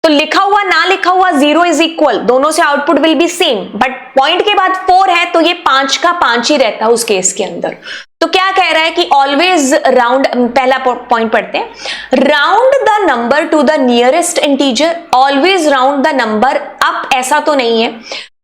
तो लिखा हुआ ना लिखा हुआ 0 इज इक्वल, दोनों से output will be same, but point के बाद 4 है तो ये 5 का 5 ही रहता है उस केस के अंदर। तो क्या कह रहा है कि ऑलवेज राउंड, पहला पॉइंट पढ़ते हैं, round the number two the nearest integer, always round the number up, ऐसा तो नहीं है,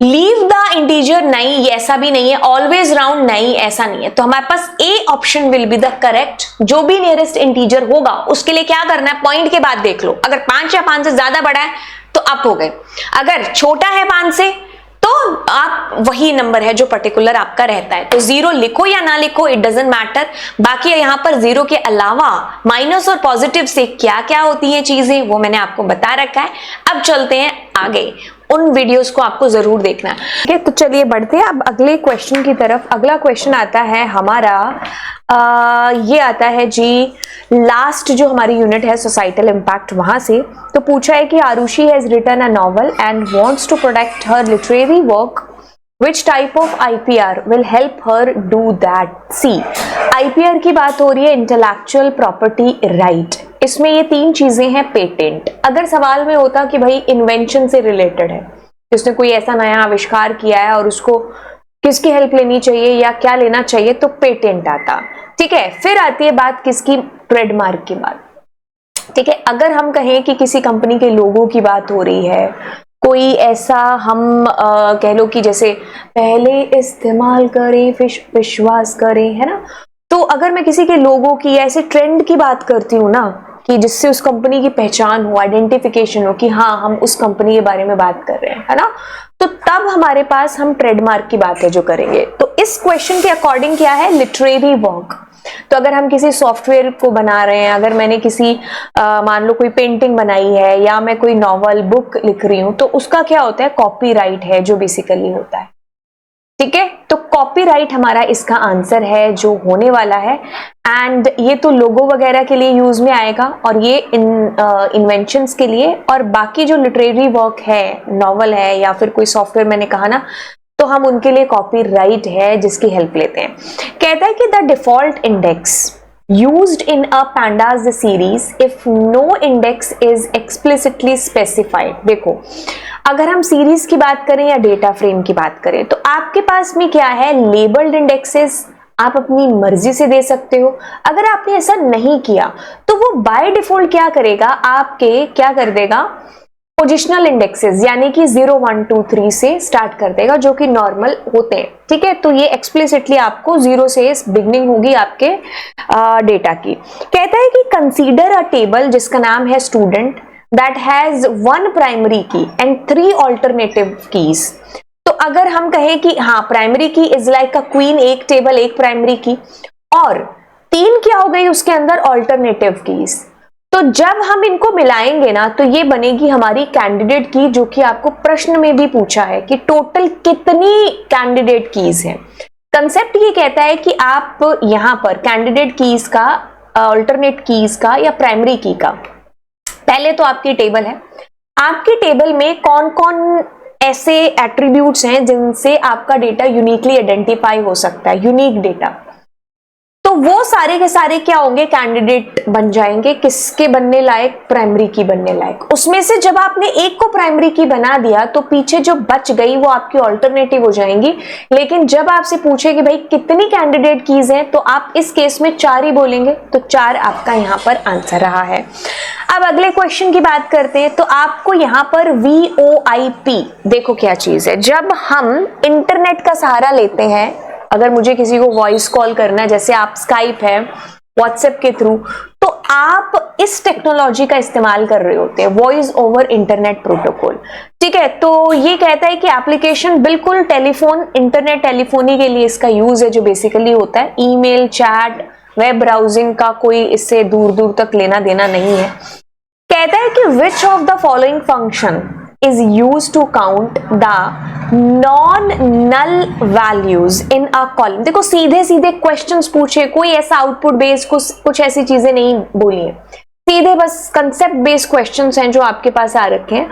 लीव द इंटीजर, नहीं ये ऐसा भी नहीं है, ऑलवेज राउंड, नहीं ऐसा नहीं है। तो हमारे पास A option will be the correct, जो भी नियरेस्ट इंटीजर होगा उसके लिए क्या करना है, पॉइंट के बाद देख लो, अगर 5 या 5 से ज्यादा बड़ा है तो अप हो गए, अगर छोटा है 5 से तो आप वही नंबर है जो पर्टिकुलर आपका रहता है। तो 0 लिखो या ना लिखो, इट डजंट मैटर। बाकी यहां पर 0 के अलावा माइनस और पॉजिटिव से क्या क्या होती हैं चीजें, वो मैंने आपको बता रखा है। अब चलते हैं आगे, उन वीडियोस को आपको जरूर देखना है। ठीक है, तो चलिए बढ़ते हैं अब अगले क्वेश्चन की तरफ। अगला क्वेश्चन आता है हमारा, ये आता है जी लास्ट जो हमारी यूनिट है सोसाइटल इम्पैक्ट, वहां से। तो पूछा है कि Arushi has written a novel and wants to protect her literary work, Which type of IPR will help her do that? C. IPR की बात हो रही है, इंटेलेक्चुअल प्रॉपर्टी राइट। इसमें ये 3 चीजें हैं। पेटेंट, अगर सवाल में होता कि भाई इन्वेंशन से रिलेटेड है, उसने कोई ऐसा नया आविष्कार किया है और उसको किसकी हेल्प लेनी चाहिए या क्या लेना चाहिए, तो पेटेंट आता। ठीक है, फिर आती है बात किसकी, ट्रेडमार्क की बात। ठीक है, अगर हम कहें कि किसी कंपनी के लोगों की बात हो रही है, कोई ऐसा हम कह लो कि जैसे पहले इस्तेमाल करें फिर विश्वास करें, है ना, तो अगर मैं किसी के लोगों की या ऐसे ट्रेंड की बात करती हूँ ना, कि जिससे उस कंपनी की पहचान हो, आइडेंटिफिकेशन हो कि हाँ हम उस कंपनी के बारे में बात कर रहे हैं, है ना, तो तब हमारे पास हम ट्रेडमार्क की बात है जो करेंगे। तो इस क्वेश्चन के अकॉर्डिंग क्या है, लिटरेरी वर्क। तो अगर हम किसी सॉफ्टवेयर को बना रहे हैं, अगर मैंने किसी मान लो कोई पेंटिंग बनाई है या मैं कोई नॉवल बुक लिख रही हूं, तो उसका क्या होता है, कॉपीराइट है जो बेसिकली होता है। ठीक है, तो कॉपीराइट हमारा इसका आंसर है जो होने वाला है। एंड ये तो लोगो वगैरह के लिए यूज में आएगा और ये इन्वेंशंस के लिए, और बाकी जो लिटरेरी वर्क है, नॉवल है या फिर कोई सॉफ्टवेयर मैंने कहा ना, तो हम उनके लिए कॉपीराइट है जिसकी हेल्प लेते हैं। कहता है कि the default index used in a pandas series if no index is explicitly specified. देखो, अगर हम सीरीज की बात करें या डेटा फ्रेम की बात करें, तो आपके पास में क्या है, लेबल्ड इंडेक्सेस आप अपनी मर्जी से दे सकते हो। अगर आपने ऐसा नहीं किया तो वो बाय डिफॉल्ट क्या करेगा, आपके क्या कर देगा, पोजिशनल इंडेक्सेस यानी कि 0 1 2 3 से स्टार्ट कर देगा, जो कि नॉर्मल होते हैं। ठीक है, तो ये एक्सप्लिसिटली आपको 0 से बिगिनिंग होगी आपके डेटा की। कहता है कि कंसीडर अ टेबल जिसका नाम है स्टूडेंट दैट हैज 1 प्राइमरी की एंड 3 ऑल्टरनेटिव कीज। तो अगर हम कहें कि हाँ प्राइमरी की इज लाइक अ क्वीन, एक टेबल एक प्राइमरी की, और 3 क्या हो गई उसके अंदर ऑल्टरनेटिव कीज, तो जब हम इनको मिलाएंगे ना तो ये बनेगी हमारी कैंडिडेट की, जो कि आपको प्रश्न में भी पूछा है कि टोटल कितनी कैंडिडेट कीज है। कंसेप्ट ये कहता है कि आप यहां पर कैंडिडेट कीज का, अल्टरनेट कीज का या प्राइमरी की का, पहले तो आपकी टेबल है, आपकी टेबल में कौन कौन ऐसे एट्रीब्यूट्स हैं जिनसे आपका डेटा यूनिकली आइडेंटिफाई हो सकता है, यूनिक डेटा, तो वो सारे के सारे क्या होंगे, कैंडिडेट बन जाएंगे। किसके बनने लायक, प्राइमरी की बनने लायक। उसमें से जब आपने एक को प्राइमरी की बना दिया तो पीछे जो बच गई वो आपकी ऑल्टरनेटिव हो जाएंगी। लेकिन जब आपसे पूछे कि भाई कितनी कैंडिडेट कीज हैं, तो आप इस केस में 4 ही बोलेंगे, तो 4 आपका यहाँ पर आंसर रहा है। अब अगले क्वेश्चन की बात करते हैं। तो आपको यहाँ पर VoIP, देखो क्या चीज है, जब हम इंटरनेट का सहारा लेते हैं, अगर मुझे किसी को वॉइस कॉल करना है, जैसे आप स्काइप है, व्हाट्सएप के थ्रू, तो आप इस टेक्नोलॉजी का इस्तेमाल कर रहे होते हैं, वॉइस ओवर इंटरनेट प्रोटोकॉल। ठीक है, तो ये कहता है कि एप्लीकेशन बिल्कुल टेलीफोन, इंटरनेट टेलीफोनी के लिए इसका यूज है, जो बेसिकली होता है ईमेल, चैट, वेब ब्राउजिंग का कोई इससे दूर दूर तक लेना देना नहीं है। कहता है कि which of the following function is used to count the non-null values in a column। देखो सीधे सीधे क्वेश्चंस पूछे, कोई ऐसा आउटपुट बेस्ड कुछ ऐसी चीजें नहीं बोली है, सीधे बस कंसेप्ट बेस्ड क्वेश्चंस हैं जो आपके पास आ रखे हैं।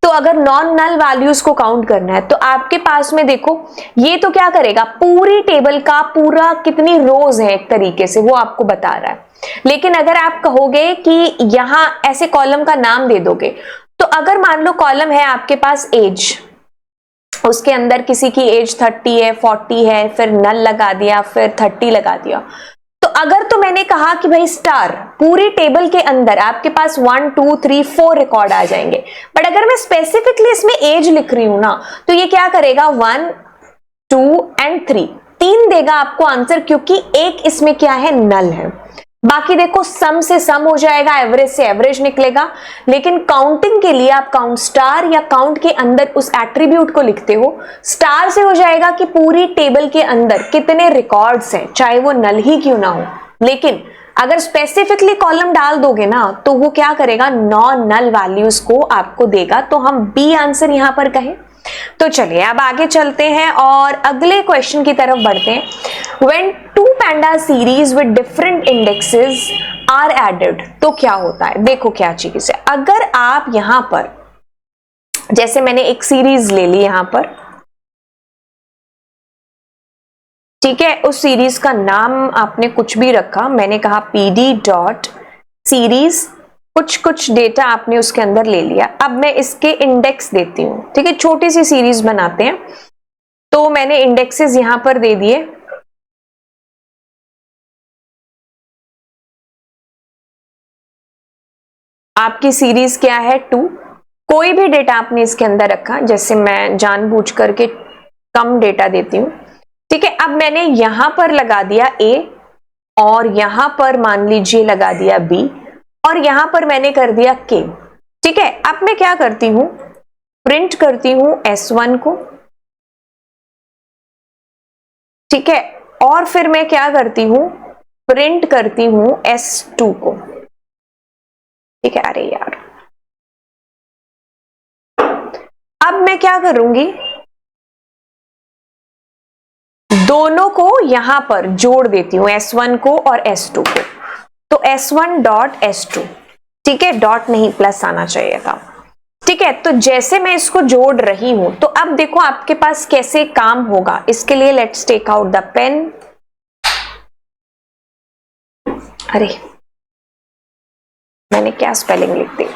तो अगर नॉन नल वैल्यूज को काउंट करना है तो आपके पास में देखो, ये तो क्या करेगा, पूरी टेबल का पूरा कितनी रोज है एक तरीके से वो आपको बता रहा है। लेकिन अगर आप कहोगे कि यहां ऐसे कॉलम का नाम दे दोगे, तो अगर मान लो कॉलम है आपके पास एज, उसके अंदर किसी की एज 30 है, 40 है, फिर नल लगा दिया, फिर 30 लगा दिया, तो अगर तो मैंने कहा कि भाई स्टार पूरी टेबल के अंदर आपके पास 1 2 3 4 रिकॉर्ड आ जाएंगे, बट अगर मैं स्पेसिफिकली इसमें एज लिख रही हूं ना, तो ये क्या करेगा 1 2 एंड 3 तीन देगा आपको आंसर, क्योंकि एक इसमें क्या है नल है। बाकी देखो सम से सम हो जाएगा, एवरेज से एवरेज निकलेगा, लेकिन काउंटिंग के लिए आप काउंट स्टार या काउंट के अंदर उस एट्रीब्यूट को लिखते हो, स्टार से हो जाएगा कि पूरी टेबल के अंदर कितने रिकॉर्ड्स हैं, चाहे वो नल ही क्यों ना हो। लेकिन अगर स्पेसिफिकली कॉलम डाल दोगे ना, तो वो क्या करेगा, नॉन नल वैल्यूज को आपको देगा। तो हम बी आंसर यहां पर कहें। तो चलिए अब आगे चलते हैं और अगले क्वेश्चन की तरफ बढ़ते हैं। When two panda series with different indexes are added, तो क्या होता है, देखो क्या चीज है। अगर आप यहां पर, जैसे मैंने एक सीरीज ले ली यहां पर, ठीक है, उस सीरीज का नाम आपने कुछ भी रखा, मैंने कहा pd डॉट सीरीज, कुछ डेटा आपने उसके अंदर ले लिया। अब मैं इसके इंडेक्स देती हूं, ठीक है, छोटी सी सीरीज बनाते हैं, तो मैंने इंडेक्सेस यहां पर दे दिए। आपकी सीरीज क्या है 2, कोई भी डेटा आपने इसके अंदर रखा, जैसे मैं जानबूझ करके कम डेटा देती हूं, ठीक है। अब मैंने यहां पर लगा दिया ए, और यहां पर मान लीजिए लगा दिया बी, और यहां पर मैंने कर दिया के, ठीक है। अब मैं क्या करती हूं, प्रिंट करती हूं S1 को, ठीक है, और फिर मैं क्या करती हूं, प्रिंट करती हूं S2 को, ठीक है। अरे यार, अब मैं क्या करूंगी, दोनों को यहां पर जोड़ देती हूं, S1 को और S2 को। तो S1 डॉट S2, ठीक है, डॉट नहीं प्लस आना चाहिए था, ठीक है। तो जैसे मैं इसको जोड़ रही हूं, तो अब देखो आपके पास कैसे काम होगा। इसके लिए let's take out the pen. अरे मैंने क्या स्पेलिंग लिख दी,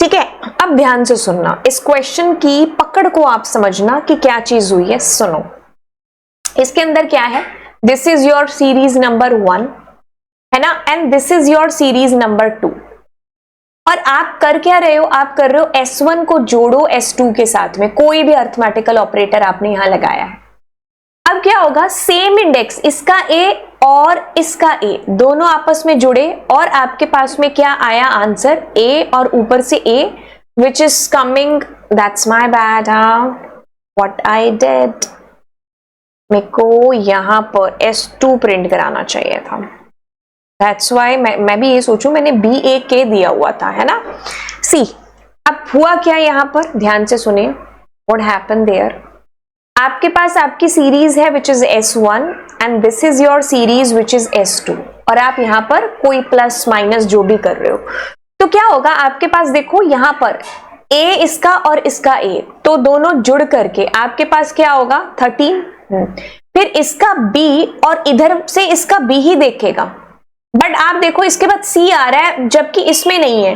ठीक है। अब ध्यान से सुनना, इस क्वेश्चन की पकड़ को आप समझना कि क्या चीज हुई है। सुनो, इसके अंदर क्या है, this is your series number 1, है ना, and this is your series number 2, और आप कर क्या रहे हो, आप कर रहे हो S1 को जोड़ो S2 के साथ में, कोई भी अर्थमेटिकल ऑपरेटर आपने यहां लगाया है। अब क्या होगा, सेम इंडेक्स, इसका A और इसका A दोनों आपस में जुड़े, और आपके पास में क्या आया आंसर, A और ऊपर से A, which is coming, that's my bad, what I did, मेरे को यहां पर S2 प्रिंट कराना चाहिए था, that's why मैं भी ये सोचूं, मैंने BAK दिया हुआ था, है ना। सी, अब हुआ क्या यहां पर, ध्यान से सुनिए, what happened there। आपके पास आपकी सीरीज है which is S1 and this is your series which is S2, और आप यहां पर कोई प्लस माइनस जो भी कर रहे हो, तो क्या होगा आपके पास, देखो यहां पर A इसका और इसका A, तो दोनों जुड़ करके आपके पास क्या होगा 13, फिर इसका B और इधर से इसका B ही देखेगा, बट आप देखो इसके बाद C आ रहा है जबकि इसमें नहीं है,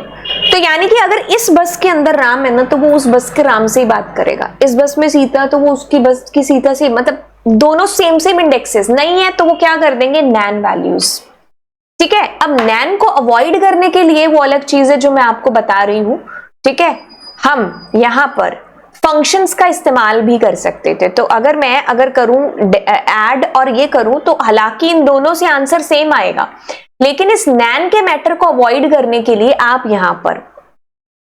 तो यानी कि अगर इस बस के अंदर राम है ना, तो वो उस बस के राम से ही बात करेगा, इस बस में सीता तो वो उसकी बस की सीता से, मतलब दोनों सेम इंडेक्सेस नहीं है, तो वो क्या कर देंगे, नैन वैल्यूज, ठीक है। अब नैन को अवॉइड करने के लिए वो अलग चीज है जो मैं आपको बता रही हूं, ठीक है, हम यहां पर फंक्शंस का इस्तेमाल भी कर सकते थे। तो अगर मैं करूं ऐड और ये करूं, तो हालांकि इन दोनों से आंसर सेम आएगा, लेकिन इस नैन के मैटर को अवॉइड करने के लिए आप यहां पर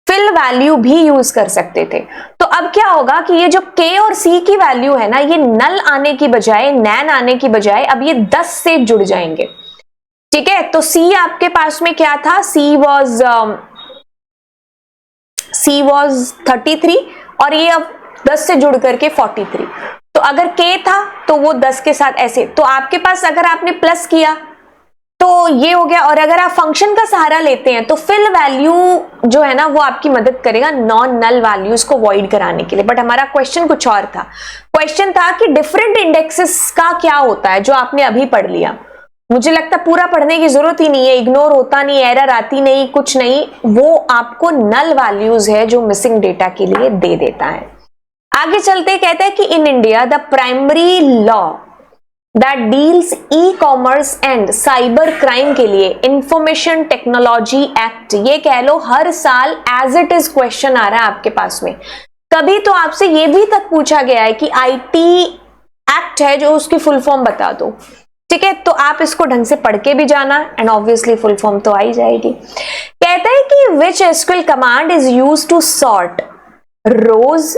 फिल वैल्यू भी यूज कर सकते थे। तो अब क्या होगा कि ये जो K और C की वैल्यू है ना, ये नल आने की बजाय, नैन आने की बजाय अब ये 10 से जुड़ जाएंगे, ठीक है। तो C आपके पास में क्या था, C was 33, और ये अब 10 से जुड़ करके 43। तो अगर K था तो वो 10 के साथ ऐसे, तो आपके पास अगर आपने प्लस किया तो ये हो गया। और अगर आप फंक्शन का सहारा लेते हैं तो फिल वैल्यू जो है ना वो आपकी मदद करेगा नॉन नल वैल्यूज को वॉइड कराने के लिए। बट हमारा क्वेश्चन कुछ और था। क्वेश्चन था कि डिफरेंट इंडेक्सेस का क्या होता है, जो आपने अभी पढ़ लिया। मुझे लगता है पूरा पढ़ने की जरूरत ही नहीं है, इग्नोर होता नहीं, एरर आती नहीं, कुछ नहीं, वो आपको नल वैल्यूज है जो मिसिंग डेटा के लिए दे देता है। आगे चलते कहते हैं कि in India the primary law that deals e commerce and cyber crime के लिए इंफॉर्मेशन टेक्नोलॉजी एक्ट, ये कह लो हर साल एज इट इज क्वेश्चन आ रहा है आपके पास में। कभी तो आपसे ये भी तक पूछा गया है कि आईटी एक्ट है जो उसकी फुल फॉर्म बता दो। ठीक है, तो आप इसको ढंग से पढ़ के भी जाना एंड ऑब्वियसली फुल फॉर्म तो आ ही जाएगी। कहता है कि which SQL command is used to sort rows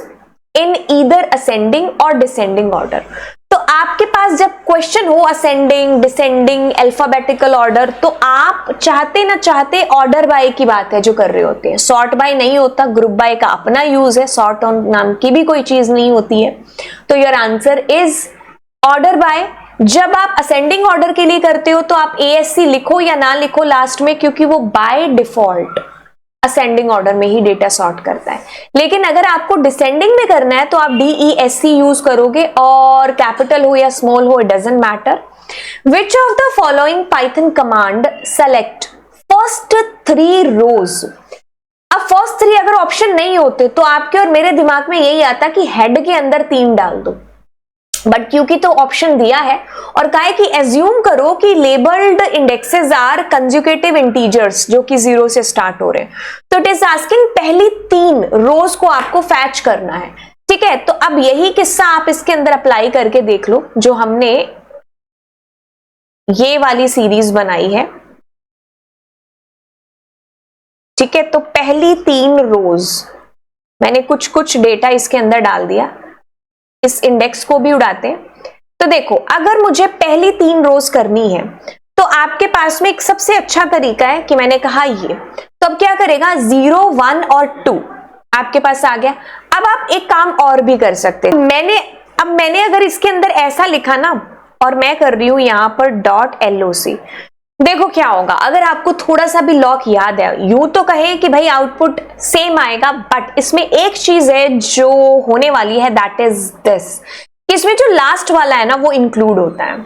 in either ascending और डिसेंडिंग ऑर्डर। तो आपके पास जब क्वेश्चन हो असेंडिंग, डिसेंडिंग, अल्फाबेटिकल ऑर्डर, तो आप चाहते ना चाहते ऑर्डर बाय की बात है जो कर रहे होते हैं। सॉर्ट बाय नहीं होता, ग्रुप बाय का अपना यूज है, सॉर्ट ऑन नाम की भी कोई चीज नहीं होती है। तो your answer is order by. जब आप असेंडिंग ऑर्डर के लिए करते हो तो आप ASC लिखो या ना लिखो लास्ट में, क्योंकि वो बाय डिफॉल्ट असेंडिंग ऑर्डर में ही डेटा सॉर्ट करता है। लेकिन अगर आपको डिसेंडिंग में करना है तो आप DESC यूज करोगे, और कैपिटल हो या स्मॉल हो, it doesn't matter. Which of the following Python command select first 3 रोज। अब फर्स्ट 3 अगर ऑप्शन नहीं होते तो आपके और मेरे दिमाग में यही आता कि हेड के अंदर 3 डाल दो, बट क्योंकि तो ऑप्शन दिया है और कहा है कि एज्यूम करो कि labelled indexes are conjugative integers जो कि 0 से स्टार्ट हो रहे हैं, तो इट इज आस्किंग पहली 3 रोज को आपको फैच करना है। ठीक है, तो अब यही किस्सा आप इसके अंदर अप्लाई करके देख लो जो हमने ये वाली सीरीज बनाई है। ठीक है, तो पहली 3 रोज मैंने कुछ कुछ डेटा इसके अंदर डाल दिया, इस इंडेक्स को भी उड़ाते हैं। तो देखो, अगर मुझे पहली 3 रोज करनी है तो आपके पास में एक सबसे अच्छा तरीका है कि मैंने कहा ये, तो अब क्या करेगा 0, 1 और 2 आपके पास आ गया। अब आप एक काम और भी कर सकते हैं। मैंने अगर इसके अंदर ऐसा लिखा ना, और मैं कर रही हूं यहां पर .loc, देखो क्या होगा। अगर आपको थोड़ा सा भी लॉक याद है, यूं तो कहे कि भाई आउटपुट सेम आएगा, बट इसमें एक चीज है जो होने वाली है, दैट इज दिस, इसमें जो लास्ट वाला है ना वो इंक्लूड होता है।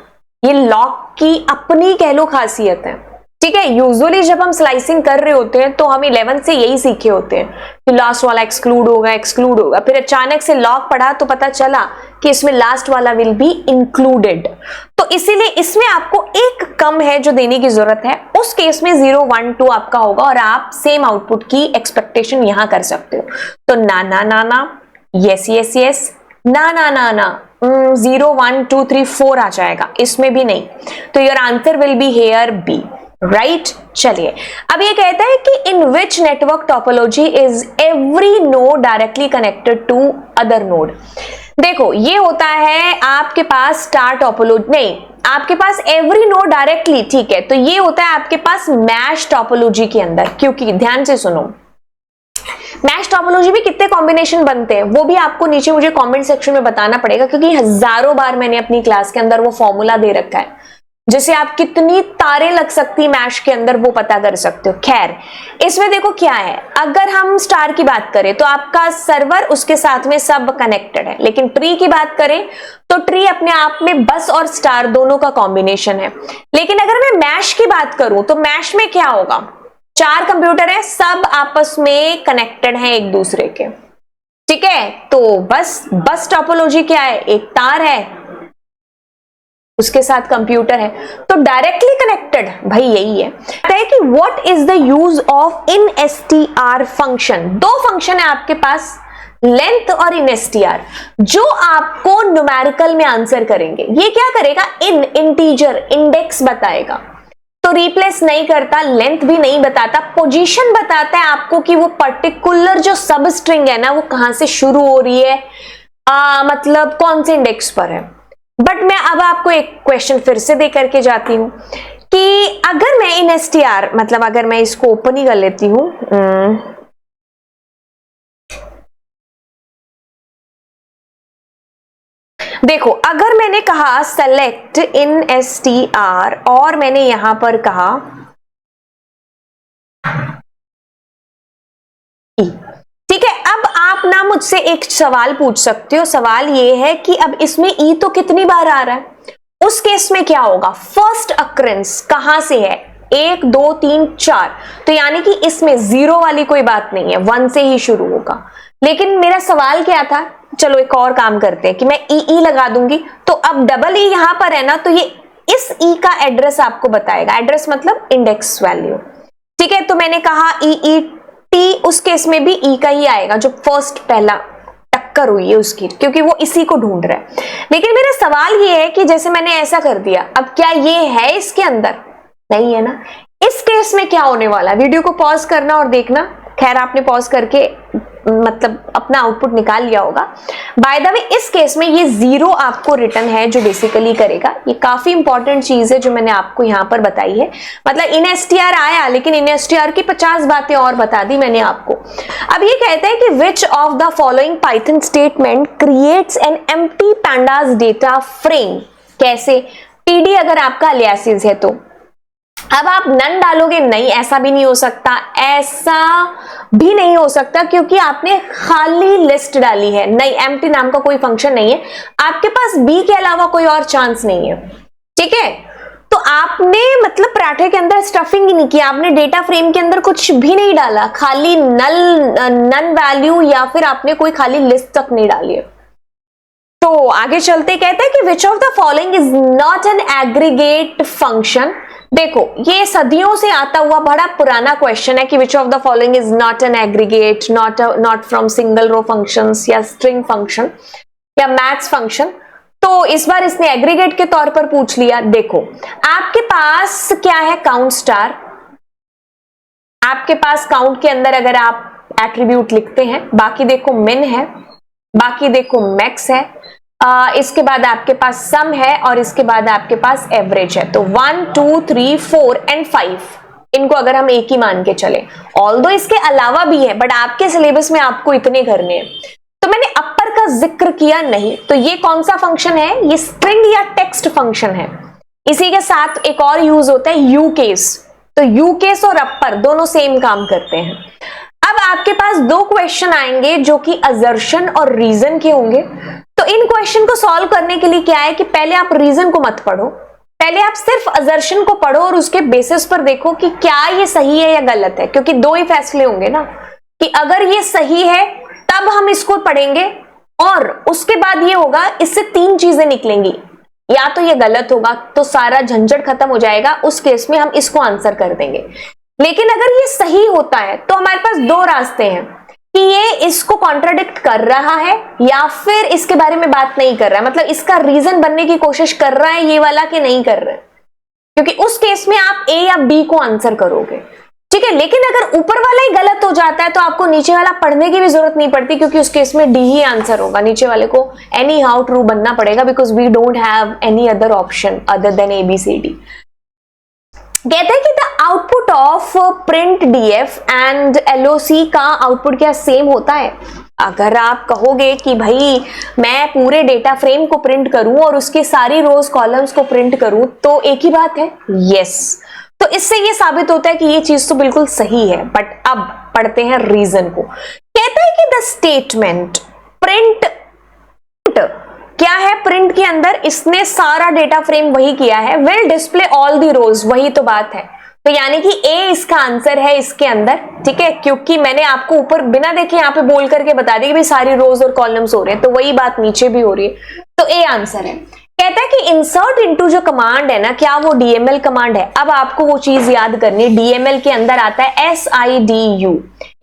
ये लॉक की अपनी कह लो खासियत है। ठीक है, यूजुअली जब हम स्लाइसिंग कर रहे होते हैं तो हम 11 से यही सीखे होते हैं कि लास्ट वाला एक्सक्लूड होगा, फिर अचानक से लॉक पढ़ा तो पता चला कि इसमें लास्ट वाला विल बी इंक्लूडेड। तो इसीलिए इसमें आपको एक कम है जो देने की जरूरत है, उस केस में 0, 1, 2 आपका होगा और आप सेम आउटपुट की एक्सपेक्टेशन यहां कर सकते हो। तो ना, यस, ना 0, 1, 2, 3, 4 आ जाएगा, इसमें भी नहीं। तो your answer will be here B, right. चलिए, अब ये कहता है कि in which network topology is every node directly connected to other node. देखो, ये होता है आपके पास स्टार टोपोलॉजी, नहीं, आपके पास एवरी नोड डायरेक्टली, ठीक है, तो ये होता है आपके पास मैश टोपोलॉजी के अंदर। क्योंकि ध्यान से सुनो, मैश टोपोलॉजी में कितने कॉम्बिनेशन बनते हैं वो भी आपको नीचे मुझे कमेंट सेक्शन में बताना पड़ेगा, क्योंकि हजारों बार मैंने अपनी क्लास के अंदर वो फॉर्मूला दे रखा है, जैसे आप कितनी तारें लग सकती मैश के अंदर वो पता कर सकते हो। खैर, इसमें देखो क्या है, अगर हम स्टार की बात करें तो आपका सर्वर उसके साथ में सब कनेक्टेड है, लेकिन ट्री की बात करें तो ट्री अपने आप में बस और स्टार दोनों का कॉम्बिनेशन है। लेकिन अगर मैं मैश की बात करूं तो मैश में क्या होगा, 4 कंप्यूटर है, सब आपस में कनेक्टेड है एक दूसरे के। ठीक है, तो बस टोपोलॉजी क्या है, एक तार है, उसके साथ कंप्यूटर है, तो डायरेक्टली कनेक्टेड भाई यही है कि what is the use of InSTR function. 2 function है आपके पास, लेंथ और InSTR, जो आपको न्यूमेरिकल में आंसर करेंगे। ये क्या करेगा, इंटीजर इंडेक्स बताएगा, तो रिप्लेस नहीं करता, लेंथ भी नहीं बताता, पोजीशन बताता है आपको कि वो पर्टिकुलर जो सब स्ट्रिंग है ना वो कहां से शुरू हो रही है, मतलब कौन से इंडेक्स पर है। बट मैं अब आपको एक क्वेश्चन फिर से दे करके जाती हूं कि अगर मैं InSTR, मतलब अगर मैं इसको ओपन ही कर लेती हूं, देखो अगर मैंने कहा सेलेक्ट इन str और मैंने यहां पर कहा ठीक है, अब आप ना मुझसे एक सवाल पूछ सकते हो। सवाल ये है कि अब इसमें ई तो कितनी बार आ रहा है, उस केस में क्या होगा? फर्स्ट अक्रेंस कहां से है? 1 2 3 4, तो यानी कि इसमें 0 वाली कोई बात नहीं है, 1 से ही शुरू होगा। लेकिन मेरा सवाल क्या था, चलो एक और काम करते हैं कि मैं ई लगा दूंगी, तो अब डबल ई यहां पर है ना, तो ये इस ई का एड्रेस आपको बताएगा। एड्रेस मतलब इंडेक्स वैल्यू, ठीक है। तो मैंने कहा ई टी, उस केस में भी ई का ही आएगा, जो फर्स्ट पहला टक्कर हुई है उसकी, क्योंकि वो इसी को ढूंढ रहा है। लेकिन मेरा सवाल ये है कि जैसे मैंने ऐसा कर दिया, अब क्या ये है इसके अंदर? नहीं है ना। इस केस में क्या होने वाला? वीडियो को पॉज करना और देखना। खैर आपने पॉज करके मतलब अपना आउटपुट निकाल लिया होगा। बाय द वे इस केस में ये 0 आपको रिटर्न है जो बेसिकली करेगा। ये काफी इंपॉर्टेंट चीज है जो मैंने आपको यहां पर बताई है। मतलब इन str आया, लेकिन इन str की 50 बातें और बता दी मैंने आपको। अब ये कहते हैं कि which of the following Python statement creates an empty pandas data frame. कैसे? पीडी अगर आपका अलियासिस है तो अब आप नन डालोगे, नहीं ऐसा भी नहीं हो सकता, ऐसा भी नहीं हो सकता क्योंकि आपने खाली लिस्ट डाली है। नहीं, एम्प्टी नाम का कोई फंक्शन नहीं है, आपके पास बी के अलावा कोई और चांस नहीं है, ठीक है। तो आपने मतलब पराठे के अंदर स्टफिंग ही नहीं किया, आपने डेटा फ्रेम के अंदर कुछ भी नहीं डाला, खाली नन वैल्यू या फिर आपने कोई खाली लिस्ट तक नहीं डाली है। तो आगे चलते कहते हैं कि which of the following is not an aggregate function. देखो ये सदियों से आता हुआ बड़ा पुराना क्वेश्चन है कि which of the following is not an aggregate, not from single row functions या स्ट्रिंग फंक्शन या मैथ्स फंक्शन। तो इस बार इसने एग्रीगेट के तौर पर पूछ लिया। देखो आपके पास क्या है? Count star. आपके पास काउंट के अंदर अगर आप एट्रीब्यूट लिखते हैं, बाकी देखो मिन है, बाकी देखो मैक्स है, इसके बाद आपके पास सम है और इसके बाद आपके पास एवरेज है। तो 1 2 3 4 एंड 5 इनको अगर हम एक ही मान के चले, ऑल्दो इसके अलावा भी है बट आपके सिलेबस में आपको इतने करने हैं। तो मैंने अपर का जिक्र किया नहीं। तो ये कौन सा फंक्शन है? ये स्ट्रिंग या टेक्स्ट फंक्शन है। इसी के साथ एक और यूज होता है यू केस। तो यू केस और अपर दोनों सेम काम करते हैं। अब आपके पास दो क्वेश्चन आएंगे जो कि असर्शन और रीजन के होंगे। तो इन क्वेश्चन को सॉल्व करने के लिए क्या है कि पहले आप रीजन को मत पढ़ो, पहले आप सिर्फ असर्शन को पढ़ो और उसके बेसिस पर देखो कि क्या ये सही है या गलत है, क्योंकि दो ही फैसले होंगे ना, कि अगर ये सही है तब हम इसको पढ़ेंगे और उसके बाद ये होगा, इससे तीन चीजें निकलेंगी, या तो ये गलत होगा तो सारा झंझट खत्म हो जाएगा, उस केस में हम इसको आंसर कर देंगे। लेकिन अगर ये सही होता है तो हमारे पास दो रास्ते हैं कि ये इसको कॉन्ट्राडिक्ट कर रहा है या फिर इसके बारे में बात नहीं कर रहा है, मतलब इसका रीजन बनने की कोशिश कर रहा है ये वाला कि नहीं कर रहा है, क्योंकि उस केस में आप ए या बी को आंसर करोगे, ठीक है। लेकिन अगर ऊपर वाला ही गलत हो जाता है तो आपको नीचे वाला पढ़ने की भी जरूरत नहीं पड़ती, क्योंकि उस केस में डी ही आंसर होगा, नीचे वाले को एनी हाउ ट्रू बनना पड़ेगा, because we don't have any other option other than ABCD। कहते हैं कि the output of print DF and LOC का आउटपुट क्या सेम होता है? अगर आप कहोगे कि भाई मैं पूरे डेटा फ्रेम को प्रिंट करूं और उसके सारी रोज कॉलम्स को प्रिंट करूं तो एक ही बात है, यस। तो इससे ये साबित होता है कि ये चीज तो बिल्कुल सही है। बट अब पढ़ते हैं रीजन को। कहते हैं कि द स्टेटमेंट प्रिंट क्या है? प्रिंट के अंदर इसने सारा डेटा फ्रेम वही किया है, विल डिस्प्ले ऑल दी रोज, वही तो बात है। तो यानी कि ए इसका आंसर है इसके अंदर, ठीक है, क्योंकि मैंने आपको ऊपर बिना देखे यहाँ पे बोल करके बता दी कि भाई सारी रोज और कॉलम्स हो रहे हैं, तो वही बात नीचे भी हो रही है, तो ए आंसर है। कहता है कि इंसर्ट इनटू जो कमांड है ना, क्या वो DML कमांड है? अब आपको वो चीज याद करनी है। DML के अंदर आता है SIDU,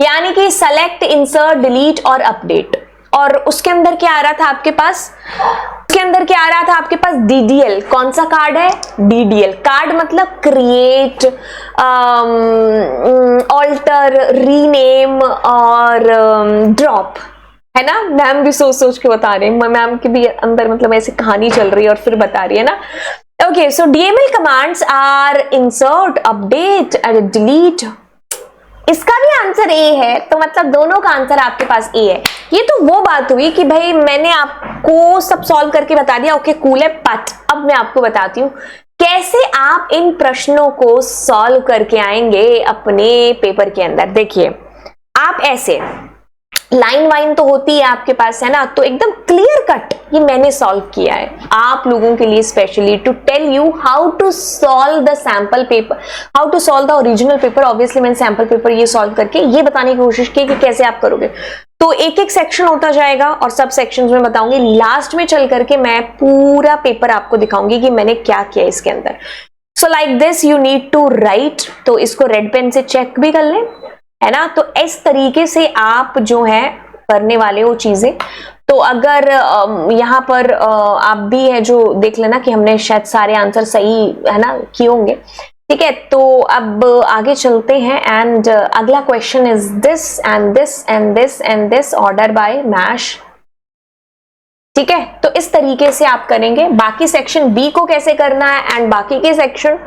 यानी कि सेलेक्ट, इंसर्ट, डिलीट और अपडेट। और उसके अंदर क्या आ रहा था आपके पास? उसके अंदर क्या आ रहा था आपके पास? DDL। कौन सा कार्ड है? DDL कार्ड, मतलब क्रिएट, ऑल्टर, रीनेम और ड्रॉप, है ना। मैम भी सोच सोच के बता रहे हैं, मैम के भी अंदर मतलब ऐसी कहानी चल रही है और फिर बता रही है ना। Okay, so DML commands are insert, update और डिलीट। इसका भी आंसर ए है, तो मतलब दोनों का आंसर आपके पास ए है। ये तो वो बात हुई कि भाई मैंने आपको सब सॉल्व करके बता दिया, ओके कूल है, बट अब मैं आपको बताती हूँ कैसे आप इन प्रश्नों को सॉल्व करके आएंगे अपने पेपर के अंदर। देखिए आप ऐसे लाइन वाइन तो होती है आपके पास, है ना, तो एकदम क्लियर कट ये मैंने सॉल्व किया है आप लोगों के लिए specially to tell you how to solve the sample paper, how to solve the original paper. Obviously मैंने सैंपल पेपर ये सॉल्व करके ये बताने की कोशिश की कि कैसे आप करोगे। तो एक एक सेक्शन होता जाएगा और सब सेक्शंस में बताऊंगी, लास्ट में चल करके मैं पूरा पेपर आपको दिखाऊंगी कि मैंने क्या किया इसके अंदर। So like this you need to write, तो इसको रेड पेन से चेक भी कर लें, है ना। तो इस तरीके से आप जो है करने वाले हो चीजें। तो अगर यहाँ पर आप भी है जो देख लेना कि हमने शायद सारे आंसर सही है ना किए होंगे, ठीक है। तो अब आगे चलते हैं एंड अगला question is this and this and this and this order by mash, ठीक है। तो इस तरीके से आप करेंगे। बाकी सेक्शन बी को कैसे करना है एंड बाकी के सेक्शन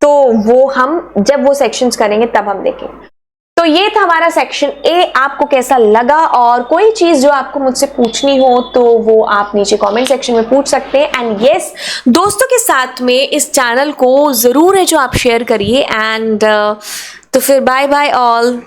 तो वो हम जब वो सेक्शंस करेंगे तब हम देखेंगे। तो ये था हमारा सेक्शन ए। आपको कैसा लगा और कोई चीज जो आपको मुझसे पूछनी हो तो वो आप नीचे कमेंट सेक्शन में पूछ सकते हैं। एंड यस, दोस्तों के साथ में इस चैनल को जरूर है जो आप शेयर करिए एंड तो फिर बाय बाय ऑल।